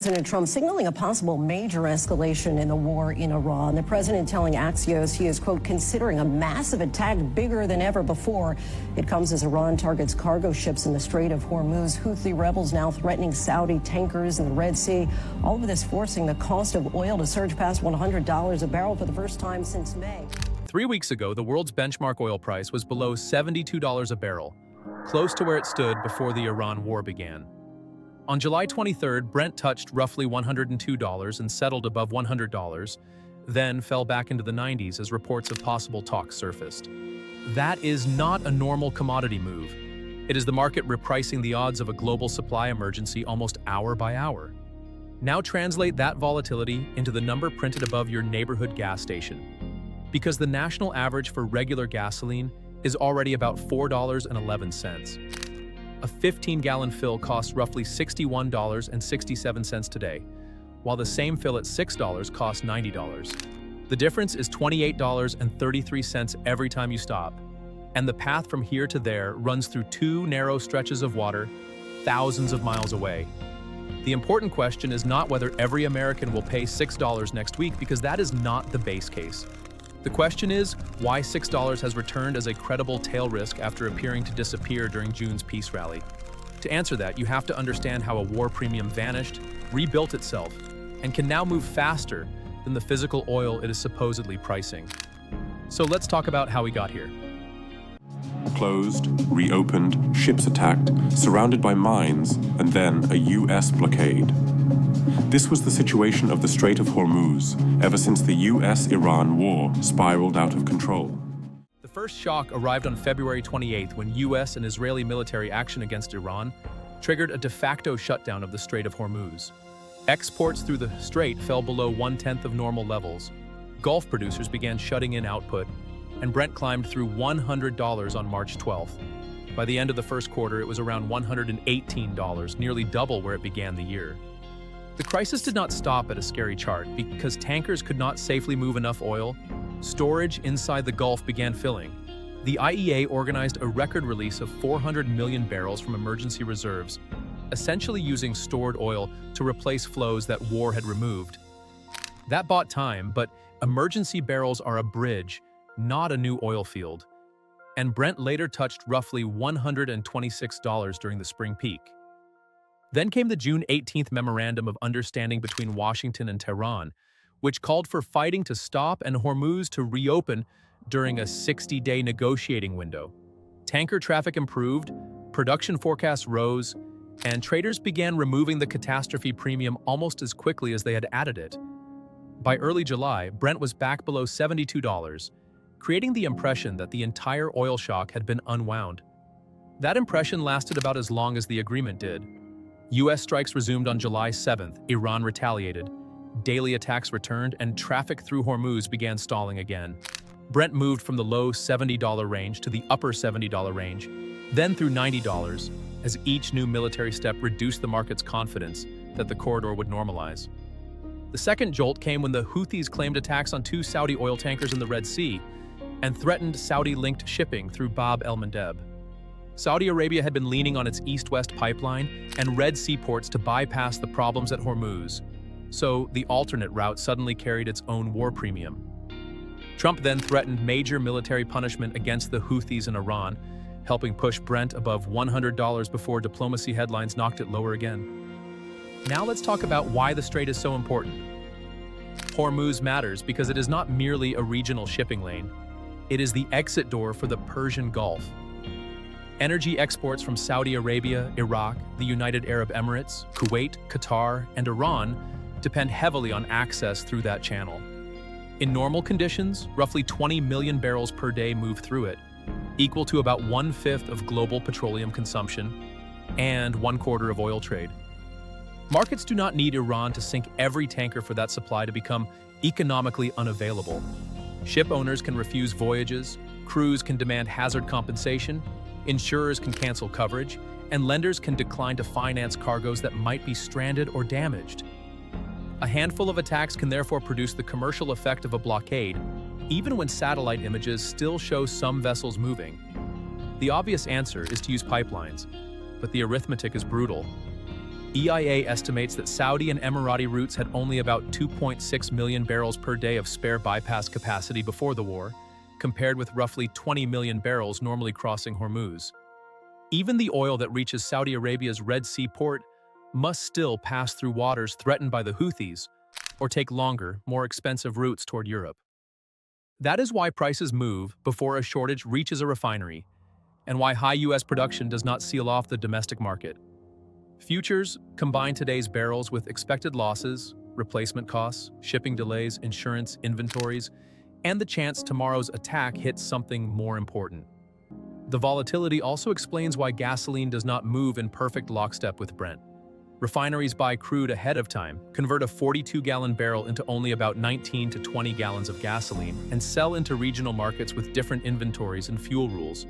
President Trump signaling a possible major escalation in the war in Iran. The president telling Axios he is, quote, considering a massive attack bigger than ever before. It comes as Iran targets cargo ships in the Strait of Hormuz. Houthi rebels now threatening Saudi tankers in the Red Sea. All of this forcing the cost of oil to surge past $100 a barrel for the first time since May. 3 weeks ago, the world's benchmark oil price was below $72 a barrel, close to where it stood before the Iran war began. On July 23rd, Brent touched roughly $102 and settled above $100, then fell back into the 90s as reports of possible talks surfaced. That is not a normal commodity move. It is the market repricing the odds of a global supply emergency almost hour by hour. Now translate that volatility into the number printed above your neighborhood gas station. Because the national average for regular gasoline is already about $4.11. A 15-gallon fill costs roughly $61.67 today, while the same fill at $6 costs $90. The difference is $28.33 every time you stop, and the path from here to there runs through 2 narrow stretches of water, thousands of miles away. The important question is not whether every American will pay $6 next week, because that is not the base case. The question is why $6 has returned as a credible tail risk after appearing to disappear during June's peace rally. To answer that, you have to understand how a war premium vanished, rebuilt itself, and can now move faster than the physical oil it is supposedly pricing. So let's talk about how we got here. Closed, reopened, ships attacked, surrounded by mines, and then a U.S. blockade. This was the situation of the Strait of Hormuz ever since the U.S.-Iran war spiraled out of control. The first shock arrived on February 28th when U.S. and Israeli military action against Iran triggered a de facto shutdown of the Strait of Hormuz. Exports through the strait fell below 1/10 of normal levels. Gulf producers began shutting in output, and Brent climbed through $100 on March 12th. By the end of the first quarter, it was around $118, nearly double where it began the year. The crisis did not stop at a scary chart. Because tankers could not safely move enough oil, storage inside the Gulf began filling. The IEA organized a record release of 400 million barrels from emergency reserves, essentially using stored oil to replace flows that war had removed. That bought time, but emergency barrels are a bridge, not a new oil field. And Brent later touched roughly $126 during the spring peak. Then came the June 18th Memorandum of Understanding between Washington and Tehran, which called for fighting to stop and Hormuz to reopen during a 60-day negotiating window. Tanker traffic improved, production forecasts rose, and traders began removing the catastrophe premium almost as quickly as they had added it. By early July, Brent was back below $72, creating the impression that the entire oil shock had been unwound. That impression lasted about as long as the agreement did. U.S. strikes resumed on July 7th, Iran retaliated, daily attacks returned, and traffic through Hormuz began stalling again. Brent moved from the low $70 range to the upper $70 range, then through $90, as each new military step reduced the market's confidence that the corridor would normalize. The second jolt came when the Houthis claimed attacks on 2 Saudi oil tankers in the Red Sea and threatened Saudi-linked shipping through Bab el-Mandeb. Saudi Arabia had been leaning on its east-west pipeline and Red Sea ports to bypass the problems at Hormuz, so the alternate route suddenly carried its own war premium. Trump then threatened major military punishment against the Houthis in Iran, helping push Brent above $100 before diplomacy headlines knocked it lower again. Now let's talk about why the strait is so important. Hormuz matters because it is not merely a regional shipping lane. It is the exit door for the Persian Gulf. Energy exports from Saudi Arabia, Iraq, the United Arab Emirates, Kuwait, Qatar, and Iran depend heavily on access through that channel. In normal conditions, roughly 20 million barrels per day move through it, equal to about 1/5 of global petroleum consumption and 1/4 of oil trade. Markets do not need Iran to sink every tanker for that supply to become economically unavailable. Ship owners can refuse voyages, crews can demand hazard compensation, insurers can cancel coverage, and lenders can decline to finance cargoes that might be stranded or damaged. A handful of attacks can therefore produce the commercial effect of a blockade, even when satellite images still show some vessels moving. The obvious answer is to use pipelines, but the arithmetic is brutal. EIA estimates that Saudi and Emirati routes had only about 2.6 million barrels per day of spare bypass capacity before the war, compared with roughly 20 million barrels normally crossing Hormuz. Even the oil that reaches Saudi Arabia's Red Sea port must still pass through waters threatened by the Houthis, or take longer, more expensive routes toward Europe. That is why prices move before a shortage reaches a refinery, and why high U.S. production does not seal off the domestic market. Futures combine today's barrels with expected losses, replacement costs, shipping delays, insurance, inventories, and the chance tomorrow's attack hits something more important. The volatility also explains why gasoline does not move in perfect lockstep with Brent. Refineries buy crude ahead of time, convert a 42-gallon barrel into only about 19 to 20 gallons of gasoline, and sell into regional markets with different inventories and fuel rules.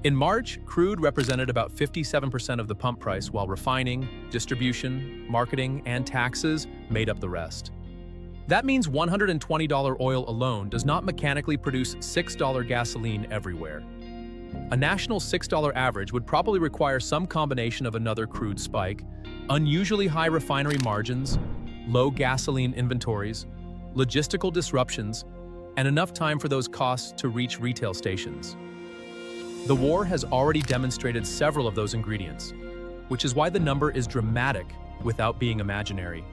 In March, crude represented about 57% of the pump price, while refining, distribution, marketing, and taxes made up the rest. That means $120 oil alone does not mechanically produce $6 gasoline everywhere. A national $6 average would probably require some combination of another crude spike, unusually high refinery margins, low gasoline inventories, logistical disruptions, and enough time for those costs to reach retail stations. The war has already demonstrated several of those ingredients, which is why the number is dramatic without being imaginary.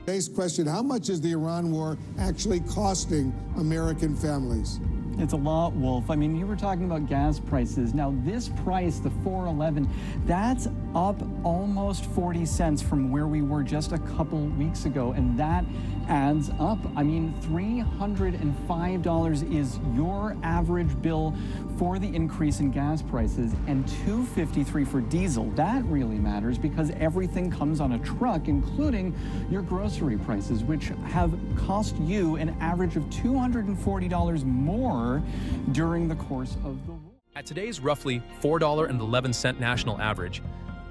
Today's question, how much is the Iran war actually costing American families? It's a lot, Wolf. I mean, you were talking about gas prices. Now, this price, the $4.11, that's up almost 40 cents from where we were just a couple weeks ago, and that adds up. I mean, $305 is your average bill for the increase in gas prices, and $2.53 for diesel. That really matters because everything comes on a truck, including your grocery prices, which have cost you an average of $240 more during the course of the war. At today's roughly $4.11 national average,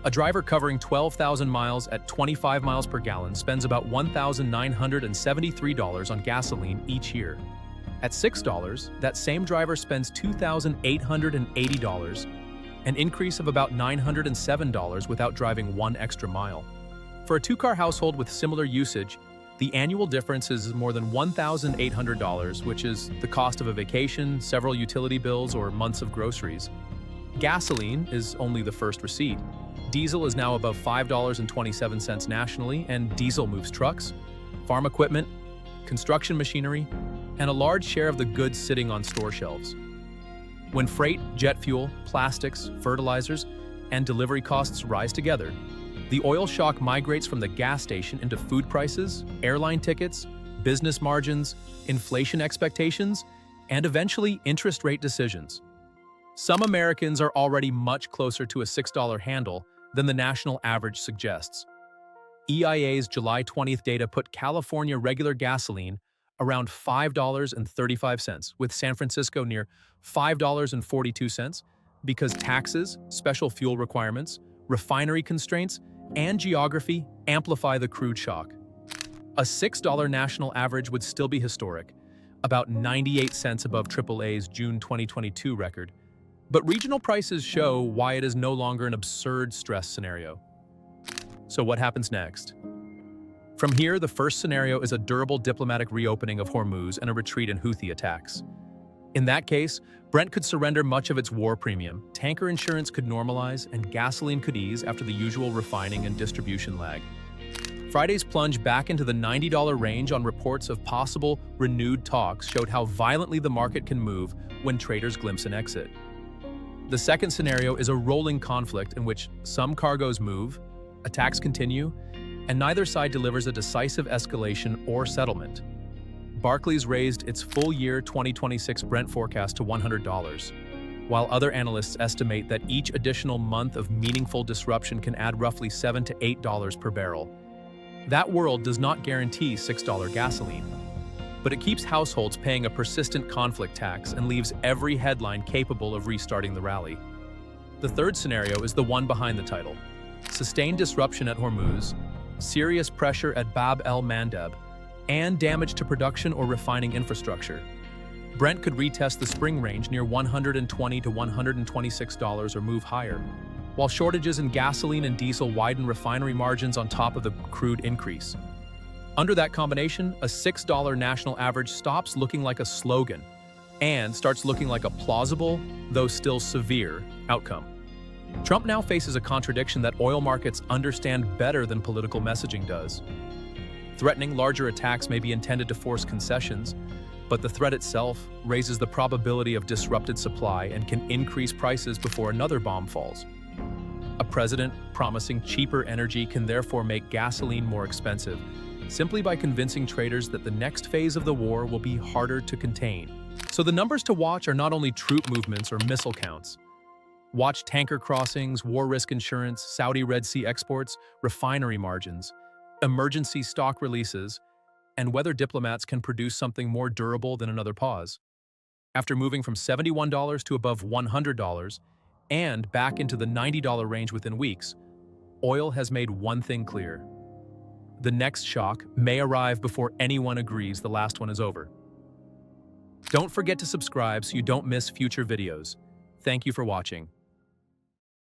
a driver covering 12,000 miles at 25 miles per gallon spends about $1,973 on gasoline each year. At $6, that same driver spends $2,880, an increase of about $907 without driving one extra mile. For a two-car household with similar usage, the annual difference is more than $1,800, which is the cost of a vacation, several utility bills, or months of groceries. Gasoline is only the first receipt. Diesel is now above $5.27 nationally, and diesel moves trucks, farm equipment, construction machinery, and a large share of the goods sitting on store shelves. When freight, jet fuel, plastics, fertilizers, and delivery costs rise together, the oil shock migrates from the gas station into food prices, airline tickets, business margins, inflation expectations, and eventually interest rate decisions. Some Americans are already much closer to a $6 handle than the national average suggests. EIA's July 20th data put California regular gasoline around $5.35, with San Francisco near $5.42, because taxes, special fuel requirements, refinery constraints, and geography amplify the crude shock. A $6 national average would still be historic, about 98 cents above AAA's June 2022 record, but regional prices show why it is no longer an absurd stress scenario. So what happens next? From here, the first scenario is a durable diplomatic reopening of Hormuz and a retreat in Houthi attacks. In that case, Brent could surrender much of its war premium, tanker insurance could normalize, and gasoline could ease after the usual refining and distribution lag. Friday's plunge back into the $90 range on reports of possible renewed talks showed how violently the market can move when traders glimpse an exit. The second scenario is a rolling conflict in which some cargoes move, attacks continue, and neither side delivers a decisive escalation or settlement. Barclays raised its full-year 2026 Brent forecast to $100, while other analysts estimate that each additional month of meaningful disruption can add roughly $7 to $8 per barrel. That world does not guarantee $6 gasoline, but it keeps households paying a persistent conflict tax and leaves every headline capable of restarting the rally. The third scenario is the one behind the title: sustained disruption at Hormuz, serious pressure at Bab el-Mandeb, and damage to production or refining infrastructure. Brent could retest the spring range near $120 to $126 or move higher. while shortages in gasoline and diesel widen refinery margins on top of the crude increase. Under that combination, a $6 national average stops looking like a slogan and starts looking like a plausible, though still severe, outcome. Trump now faces a contradiction that oil markets understand better than political messaging does. Threatening larger attacks may be intended to force concessions, but the threat itself raises the probability of disrupted supply and can increase prices before another bomb falls. A president promising cheaper energy can therefore make gasoline more expensive, simply by convincing traders that the next phase of the war will be harder to contain. So the numbers to watch are not only troop movements or missile counts. Watch tanker crossings, war risk insurance, Saudi Red Sea exports, refinery margins, emergency stock releases, and whether diplomats can produce something more durable than another pause. After moving from $71 to above $100 and back into the $90 range within weeks, oil has made one thing clear. The next shock may arrive before anyone agrees the last one is over. Don't forget to subscribe so you don't miss future videos. Thank you for watching.